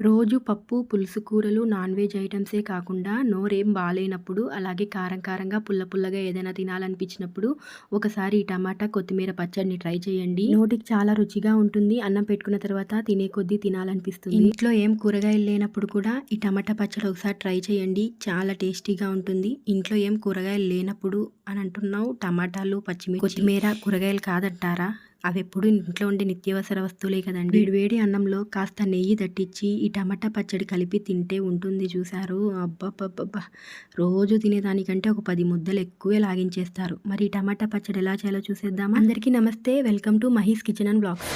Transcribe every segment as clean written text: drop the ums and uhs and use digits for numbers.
రోజు పప్పు, పులుసు కూరలు, నాన్ వెజ్ ఐటెమ్సే కాకుండా నోరేం బాలేనప్పుడు, అలాగే కారం కారంగా, పుల్ల పుల్లగా ఏదైనా తినాలనిపించినప్పుడు ఒకసారి ఈ టమాటా, కొత్తిమీర పచ్చడిని ట్రై చేయండి. నోటికి చాలా రుచిగా ఉంటుంది. అన్నం పెట్టుకున్న తర్వాత తినే కొద్దీ తినాలనిపిస్తుంది. ఇంట్లో ఏం కూరగాయలు లేనప్పుడు కూడా ఈ టమాటా పచ్చడి ఒకసారి ట్రై చేయండి. చాలా టేస్టీగా ఉంటుంది. ఇంట్లో ఏం కూరగాయలు లేనప్పుడు అని అంటున్నావు, టమాటాలు, పచ్చిమిర్చి, కొత్తిమీర కూరగాయలు కాదంటారా? అవి ఎప్పుడు ఇంట్లో ఉండే నిత్యావసర వస్తువులే కదండి. వేడి వేడి అన్నంలో కాస్త నెయ్యి దట్టించి ఈ టమాటా పచ్చడి కలిపి తింటే ఉంటుంది చూసారు. అబ్బబ్బబ్బబ్బా, రోజు తినేదానికంటే ఒక 10 ముద్దలు ఎక్కువే లాగించేస్తారు. మరి ఈ టమాటా పచ్చడి ఎలా చేయాలో చూసేద్దామా? అందరికీ నమస్తే, welcome to Mahi's kitchen and blogs.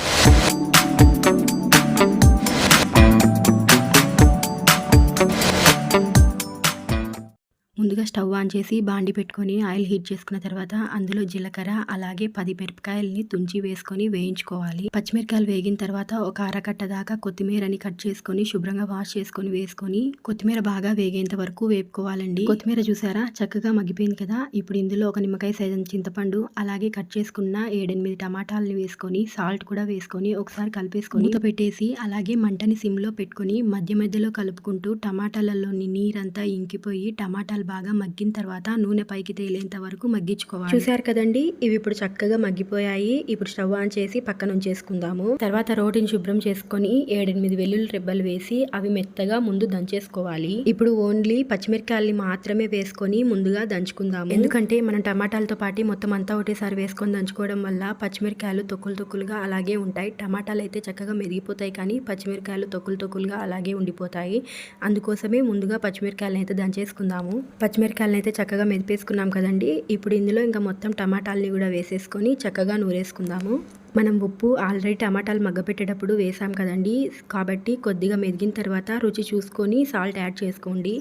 ముందుగా స్టవ్ ఆన్ చేసి బాండి పెట్టుకొని ఆయిల్ హీట్ చేసుకున్న తర్వాత అందులో జీలకర్ర అలాగే 10 మిరపకాయలని తుంచి వేసుకొని వేయించుకోవాలి. పచ్చిమిరకాయలు వేగిన తర్వాత ఒక అరకట్ట దాకా కొత్తిమీరని కట్ చేసుకొని శుభ్రంగా వాష్ చేసుకొని వేసుకొని కొత్తిమీర బాగా వేగేంత వరకు వేపుకోవాలండి. కొత్తిమీర చూసారా చక్కగా మగ్గిపోయింది కదా. ఇప్పుడు ఇందులో ఒక నిమ్మకాయ సైజు చింతపండు అలాగే కట్ చేసుకున్న 7-8 టమాటాలని వేసుకొని సాల్ట్ కూడా వేసుకొని ఒకసారి కలిపేసుకొని మూత పెట్టేసి అలాగే మంటని సిమ్లో పెట్టుకొని మధ్య మధ్యలో కలుపుకుంటూ టమాటాలలోని నీరంతా ఇంకిపోయి టమాటాలు బాగా మగ్గిన తర్వాత నూనె పైకి తేలేంత వరకు మగ్గించుకోవాలి. చూసారు కదండి, ఇవి ఇప్పుడు చక్కగా మగ్గిపోయాయి. ఇప్పుడు స్టవ్ ఆన్ చేసి పక్కన ఉంచేసుకుందాము. తర్వాత రోటిని శుభ్రం చేసుకొని 7-8 వెల్లుల్లి రెబ్బలు వేసి అవి మెత్తగా ముందు దంచేసుకోవాలి. ఇప్పుడు ఓన్లీ పచ్చిమిరకాయల్ని మాత్రమే వేసుకొని ముందుగా దంచుకుందాము. ఎందుకంటే మనం టమాటాలతో పాటు మొత్తం అంతా ఒకటేసారి వేసుకొని దంచుకోవడం వల్ల పచ్చిమిరకాయలు తొక్కులు తొక్కులుగా అలాగే ఉంటాయి. టమాటాలు అయితే చక్కగా మెదిగిపోతాయి, కానీ పచ్చిమిరకాయలు తొక్కులు తొక్కులుగా అలాగే ఉండిపోతాయి. అందుకోసమే ముందుగా పచ్చిమిరకాయలను అయితే దంచేసుకుందాము. పచ్చిమిరకాయలను అయితే చక్కగా మెదిపేసుకున్నాం కదండి. ఇప్పుడు ఇందులో ఇంకా మొత్తం టమాటాలని కూడా వేసేసుకొని చక్కగా నూరేసుకుందాము. మనం ఉప్పు ఆల్రెడీ టమాటాలు మగ్గపెట్టేటప్పుడు వేసాం కదండి, కాబట్టి కొద్దిగా మెదిగిన తర్వాత రుచి చూసుకొని సాల్ట్ యాడ్ చేసుకోండి.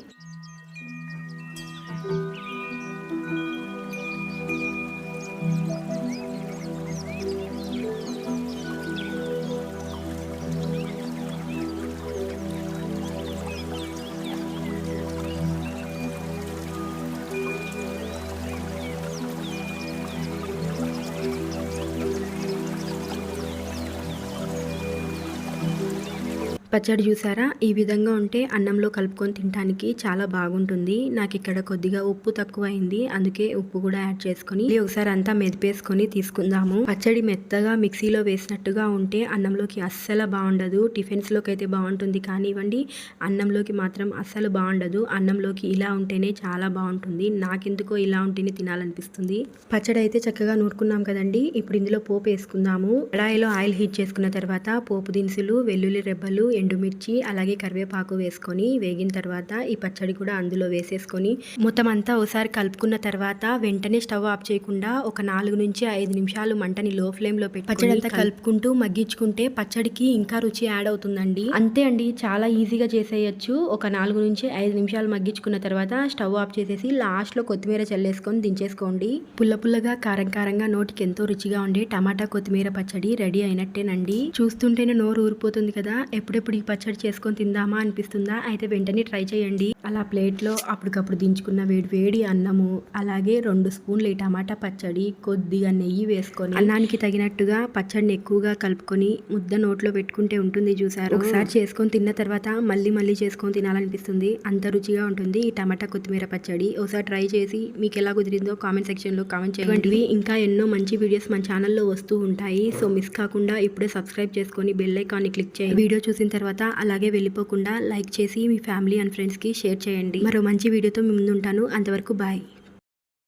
పచ్చడి చూసారా, ఈ విధంగా ఉంటే అన్నంలో కలుపుకొని తినడానికి చాలా బాగుంటుంది. నాకు ఇక్కడ కొద్దిగా ఉప్పు తక్కువ అయింది, అందుకే ఉప్పు కూడా యాడ్ చేసుకొని ఒకసారి అంతా మెదిపేసుకొని తీసుకుందాము. పచ్చడి మెత్తగా మిక్సీలో వేసినట్టుగా ఉంటే అన్నంలోకి అస్సలు బాగుండదు. టిఫిన్స్ లోకి అయితే బాగుంటుంది కానివ్వండి, అన్నంలోకి మాత్రం అస్సలు బాగుండదు. అన్నంలోకి ఇలా ఉంటేనే చాలా బాగుంటుంది. నాకెందుకో ఇలా ఉంటేనే తినాలనిపిస్తుంది. పచ్చడి అయితే చక్కగా నూరుకున్నాం కదండి. ఇప్పుడు ఇందులో పోపు వేసుకుందాము. కడాయిలో ఆయిల్ హీట్ చేసుకున్న తర్వాత పోపు దినుసులు, వెల్లుల్లి రెబ్బలు, ఎండుమిర్చి అలాగే కరివేపాకు వేసుకొని వేగిన తర్వాత ఈ పచ్చడి కూడా అందులో వేసేసుకొని మొత్తం అంతా ఒకసారి కలుపుకున్న తర్వాత వెంటనే స్టవ్ ఆఫ్ చేయకుండా ఒక 4 నుంచి 5 నిమిషాలు మంటని లో ఫ్లేమ్ లో పెట్టి పచ్చడి అంతా కలుపుకుంటూ మగ్గించుకుంటే పచ్చడికి ఇంకా రుచి యాడ్ అవుతుందండి. అంతే అండి, చాలా ఈజీగా చేసేయచ్చు. ఒక 4 నుంచి 5 నిమిషాలు మగ్గించుకున్న తర్వాత స్టవ్ ఆఫ్ చేసేసి లాస్ట్ లో కొత్తిమీర చల్లేసుకొని దించేసుకోండి. పుల్ల పుల్లగా కారం కారంగా నోటికి ఎంతో రుచిగా ఉండే టమాటా కొత్తిమీర పచ్చడి రెడీ అయినట్టేనండి. చూస్తుంటేనే నోరు ఊరిపోతుంది కదా. ఎప్పుడెప్పుడు ఈ పచ్చడి చేసుకొని తిందామా అనిపిస్తుందా? అయితే వెంటనే ట్రై చేయండి. అలా ప్లేట్లో అప్పటికప్పుడు దించుకున్న వేడి వేడి అన్నము అలాగే 2 స్పూన్లు ఈ టమాటా పచ్చడి, కొద్దిగా నెయ్యి వేసుకొని అన్నానికి తగినట్టుగా పచ్చడిని ఎక్కువగా కలుపుకొని ముద్ద నోట్లో పెట్టుకుంటే ఉంటుంది చూసారు. ఒకసారి చేసుకొని తిన్న తర్వాత మళ్ళీ మళ్ళీ చేసుకొని తినాలనిపిస్తుంది. అంత రుచిగా ఉంటుంది ఈ టమాటా కొత్తిమీర పచ్చడి. ఒకసారి ట్రై చేసి మీకు ఎలా కుదిరిందో కామెంట్ సెక్షన్ లో కామెంట్ చేయండి. ఇంకా ఎన్నో మంచి వీడియోస్ మన ఛానల్లో వస్తూ ఉంటాయి. సో మిస్ కాకుండా ఇప్పుడే సబ్స్క్రైబ్ చేసుకొని బెల్ ఐకాన్ ని క్లిక్ చేయండి. వీడియో చూసిన తర్వాత అలాగే వెళ్ళిపోకుండా లైక్ చేసి మీ ఫ్యామిలీ అండ్ ఫ్రెండ్స్ కి షేర్ చేయండి. మరో మంచి వీడియోతో మీ ముందు ఉంటాను. అంతవరకు బాయ్.